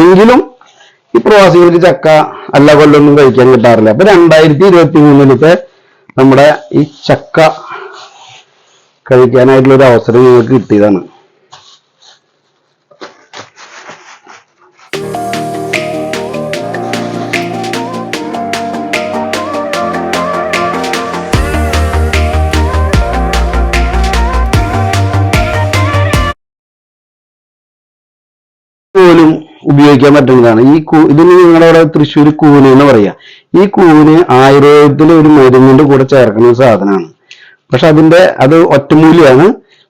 എങ്കിലും ഈ പ്രവാസികൾക്ക് ചക്ക എല്ലാ കൊല്ലൊന്നും കഴിക്കാൻ കിട്ടാറില്ല. അപ്പൊ 2023 നമ്മുടെ ഈ ചക്ക കഴിക്കാനായിട്ടുള്ള ഒരു അവസരം ഞങ്ങൾക്ക് കിട്ടിയതാണ്. പോലും ഉപയോഗിക്കാൻ പറ്റുന്നതാണ്. ഇതിന് നിങ്ങളുടെ തൃശ്ശൂർ കൂന് എന്ന് പറയാ. ഈ കൂന് ആയുർവേദത്തിലെ ഒരു മരുന്നിന്റെ കൂടെ ചേർക്കുന്ന ഒരു സാധനമാണ്. പക്ഷെ അത് ഒറ്റമൂലിയാണ്.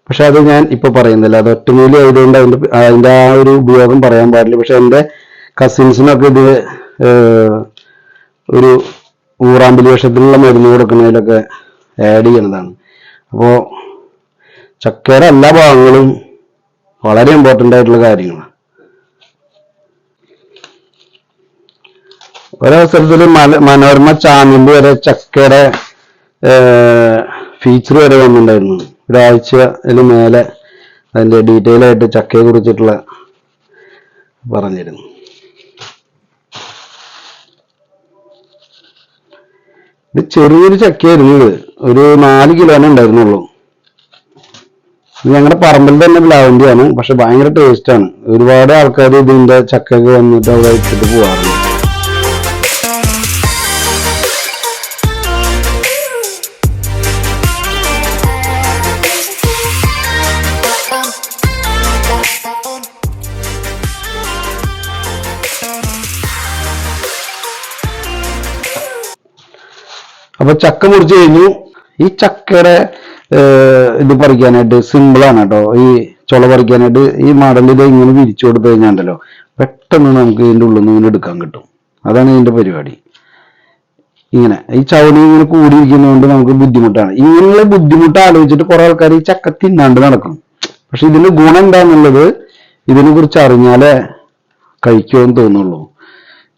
പക്ഷെ അത് ഞാൻ ഇപ്പൊ പറയുന്നില്ല. അത് ഒറ്റമൂലി ആയതുകൊണ്ട് അതിന്റെ ആ ഒരു ഉപയോഗം പറയാൻ പാടില്ല. പക്ഷെ എന്റെ കസിൻസിനൊക്കെ ഇത് ഒരു ഊറാമ്പലി വിഷത്തിലുള്ള മരുന്ന് കൊടുക്കുന്നതിലൊക്കെ ആഡ് ചെയ്യുന്നതാണ്. അപ്പോ ചക്കയുടെ എല്ലാ ഭാഗങ്ങളും വളരെ ഇമ്പോർട്ടൻ്റ് ആയിട്ടുള്ള കാര്യങ്ങളാണ്. ഒരവസരത്തിൽ മനോരമ ചാനലിൽ വരെ ചക്കയുടെ ഫീച്ചർ വരെ വന്നിട്ടുണ്ടായിരുന്നു. ഒരാഴ്ചയില് മേലെ അതിന്റെ ഡീറ്റെയിൽ ആയിട്ട് ചക്കയെ കുറിച്ചിട്ടുള്ള പറഞ്ഞിരുന്നു. ഇത് ചെറിയൊരു ചക്കയായിരുന്നു. ഇത് ഒരു 4 കിലോനെ ഉണ്ടായിരുന്നുള്ളൂ. ഞങ്ങളുടെ പറമ്പിൽ തന്നെ പ്ലാവിന്റെയാണ്. പക്ഷെ ഭയങ്കര ടേസ്റ്റ് ആണ്. ഒരുപാട് ആൾക്കാർ ഇതിന്റെ ചക്കയൊക്കെ വന്നിട്ട് അവിടെ ഇട്ടിട്ട് പോവാറുണ്ട്. അപ്പൊ ചക്ക മുറിച്ച് കഴിഞ്ഞു. ഈ ചക്കയുടെ ഇത് പറിക്കാനായിട്ട് സിമ്പിളാണ് കേട്ടോ. ഈ ചുള പറിക്കാനായിട്ട് ഈ മടലിൽ ഇങ്ങനെ വിരിച്ചു കൊടുത്തു കഴിഞ്ഞാണ്ടല്ലോ പെട്ടെന്ന് നമുക്ക് ഇതിന്റെ ഉള്ളിൽ നിന്ന് ഇങ്ങനെ എടുക്കാൻ കിട്ടും. അതാണ് ഇതിന്റെ പരിപാടി. ഇങ്ങനെ ഈ ചവണി ഇങ്ങനെ കൂടിയിരിക്കുന്നതുകൊണ്ട് നമുക്ക് ബുദ്ധിമുട്ടാണ്. ഇങ്ങനെയുള്ള ബുദ്ധിമുട്ട് ആലോചിച്ചിട്ട് കുറെ ആൾക്കാർ ഈ ചക്ക തിന്നാണ്ട് നടക്കും. പക്ഷെ ഇതിന് ഗുണം എന്താന്നുള്ളത് ഇതിനെ കുറിച്ച് അറിഞ്ഞാലേ കഴിക്കുമെന്ന് തോന്നുള്ളൂ.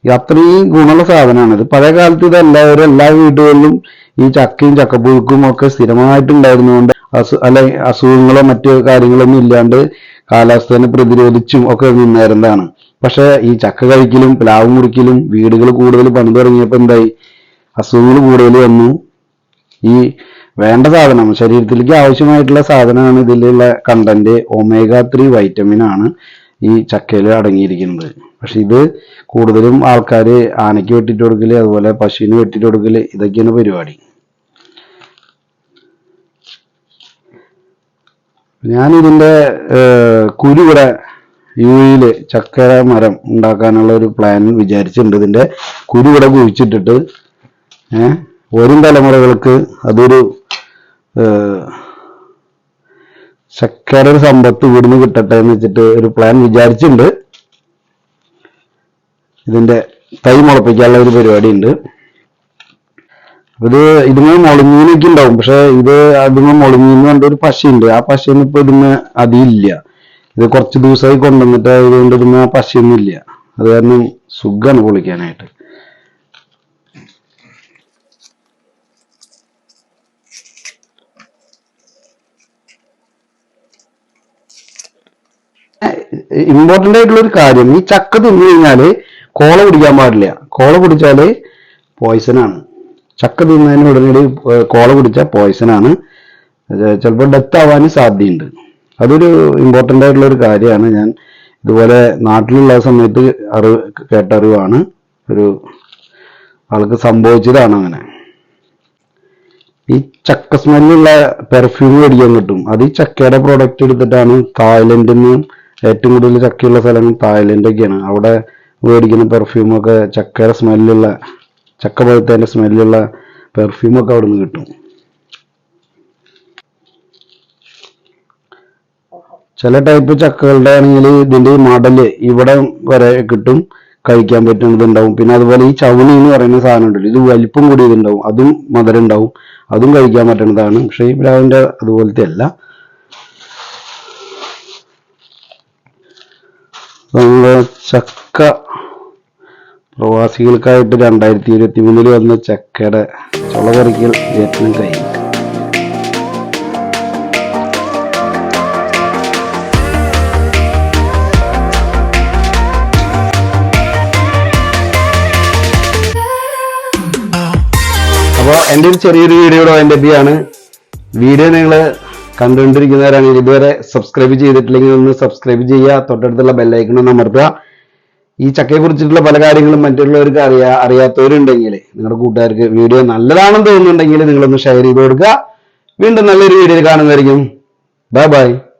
അത്രയും ഗുണമുള്ള സാധനമാണ് ഇത്. പഴയ കാലത്ത് ഇത് എല്ലാ വീടുകളിലും ഈ ചക്കയും ചക്കപ്പുഴുക്കും ഒക്കെ സ്ഥിരമായിട്ടുണ്ടായിരുന്നുകൊണ്ട് അസുഖങ്ങളോ മറ്റു കാര്യങ്ങളൊന്നും ഇല്ലാണ്ട് കാലാവസ്ഥയെ പ്രതിരോധിച്ചും ഒക്കെ നിന്നായിരുന്നതാണ്. പക്ഷെ ഈ ചക്ക കഴിക്കലും പ്ലാവ് മുറിക്കലും വീടുകൾ കൂടുതൽ പണിതു തുടങ്ങിയപ്പോൾ എന്തായി? അസുഖങ്ങൾ കൂടുതൽ വന്നു. ഈ വേണ്ട സാധനം ശരീരത്തിലേക്ക് ആവശ്യമായിട്ടുള്ള സാധനമാണ് ഇതിലുള്ള കണ്ടന്റ്. omega-3 വൈറ്റമിൻ ആണ് ഈ ചക്കയിൽ അടങ്ങിയിരിക്കുന്നത്. പക്ഷെ ഇത് കൂടുതലും ആൾക്കാർ ആനയ്ക്ക് വെട്ടിട്ട് കൊടുക്കല്, അതുപോലെ പശുവിന് വെട്ടിട്ട് കൊടുക്കല്, ഇതൊക്കെയാണ് പരിപാടി. ഞാൻ ഇതിന്റെ കുരു ഇവിടെ UAE ചക്കര മരം ഉണ്ടാക്കാനുള്ള ഒരു പ്ലാൻ വിചാരിച്ചിട്ടുണ്ട്. ഇതിന്റെ കുരു ഇവിടെ കുഴിച്ചിട്ടിട്ട് വരും തലമുറകൾക്ക് അതൊരു ചക്കര ഒരു സമ്പത്ത് ഇവിടുന്ന് കിട്ടട്ടെ എന്ന് വെച്ചിട്ട് ഒരു പ്ലാൻ വിചാരിച്ചിട്ടുണ്ട്. ഇതിന്റെ തൈ മുളപ്പിക്കാനുള്ള ഒരു പരിപാടി ഉണ്ട്. ഇത് ഇതിന് മുളങ്ങീനൊക്കെ ഉണ്ടാവും. പക്ഷെ അതിന് മുളങ്ങീന്ന് പറഞ്ഞൊരു പശയുണ്ട്. ആ പശയൊന്നും ഇപ്പൊ ഇതിന് അതില്ല. ഇത് കുറച്ച് ദിവസമായി കൊണ്ടുവന്നിട്ട് അതുകൊണ്ട് ഇതിന് ആ പശയൊന്നും ഇല്ല. അത് കാരണം സുഖമാണ് പൊളിക്കാനായിട്ട്. ഇമ്പോർട്ടന്റ് ആയിട്ടുള്ള ഒരു കാര്യം, ഈ ചക്ക തിന്നു കഴിഞ്ഞാല് കോള കുടിക്കാൻ പാടില്ല. കോള കുടിച്ചാല് പോയിസനാണ്. ചക്ക തിന്നതിന് ഉടനടി കോള കുടിച്ചാൽ പോയിസനാണ്. ചിലപ്പോൾ ഡെത്ത് ആവാനും സാധ്യതയുണ്ട്. അതൊരു ഇമ്പോർട്ടന്റ് ആയിട്ടുള്ള ഒരു കാര്യമാണ്. ഞാൻ ഇതുപോലെ നാട്ടിലുള്ള സമയത്ത് കേട്ടറിവാണ്. ഒരു ആൾക്ക് സംഭവിച്ചതാണ് അങ്ങനെ. ഈ ചക്ക സ്മെല്ലുള്ള പെർഫ്യൂം മേടിക്കാൻ കിട്ടും. അത് ഈ ചക്കയുടെ പ്രോഡക്റ്റ് എടുത്തിട്ടാണ്. തായ്ലൻഡിൽ നിന്ന് ഏറ്റവും കൂടുതൽ ചക്കയുള്ള സ്ഥലങ്ങൾ തായ്ലൻഡൊക്കെയാണ്. അവിടെ മേടിക്കുന്ന പെർഫ്യൂമൊക്കെ ചക്കയുടെ സ്മെല്ലുള്ള, ചക്ക പഴുത്തതിന്റെ സ്മെല്ലുള്ള പെർഫ്യൂമൊക്കെ അവിടെ നിന്ന് കിട്ടും. ചില ടൈപ്പ് ചക്കകളുടെ ആണെങ്കിൽ ഇതിന്റെ മടല് ഇവിടെ വരെ കിട്ടും, കഴിക്കാൻ പറ്റുന്നതുണ്ടാവും. പിന്നെ അതുപോലെ ഈ ചവണി എന്ന് പറയുന്ന സാധനം ഉണ്ടല്ലോ, ഇത് വലിപ്പം കൂടിയതുണ്ടാവും, അതും മധുരം ഉണ്ടാവും, അതും കഴിക്കാൻ പറ്റുന്നതാണ്. പക്ഷെ ഈ പ്ലാവിന്റെ അതുപോലത്തെ അല്ല. ചക്ക പ്രവാസികൾക്കായിട്ട് 2023 വന്ന ചക്കയുടെ ചുളപറിക്കൽ യത്നം കഴിഞ്ഞു. എൻ്റെ ഒരു ചെറിയൊരു വീഡിയോയുടെ വൈൻഡപ്പിയാണ്. വീഡിയോ നിങ്ങൾ കണ്ടുകൊണ്ടിരിക്കുന്നവരാണെങ്കിൽ ഇതുവരെ സബ്സ്ക്രൈബ് ചെയ്തിട്ടില്ലെങ്കിൽ ഒന്ന് സബ്സ്ക്രൈബ് ചെയ്യുക, തൊട്ടടുത്തുള്ള ബെല്ലൈക്കൺ ഒന്ന് അമർത്തുക. ഈ ചക്കയെ കുറിച്ചിട്ടുള്ള പല കാര്യങ്ങളും മറ്റുള്ളവർക്ക് അറിയാത്തവരുണ്ടെങ്കിൽ നിങ്ങളുടെ കൂട്ടുകാർക്ക് വീഡിയോ നല്ലതാണെന്ന് തോന്നുന്നുണ്ടെങ്കിൽ നിങ്ങളൊന്ന് ഷെയർ ചെയ്ത് കൊടുക്കുക. വീണ്ടും നല്ലൊരു വീഡിയോ കാണുന്നതായിരിക്കും. Bye bye.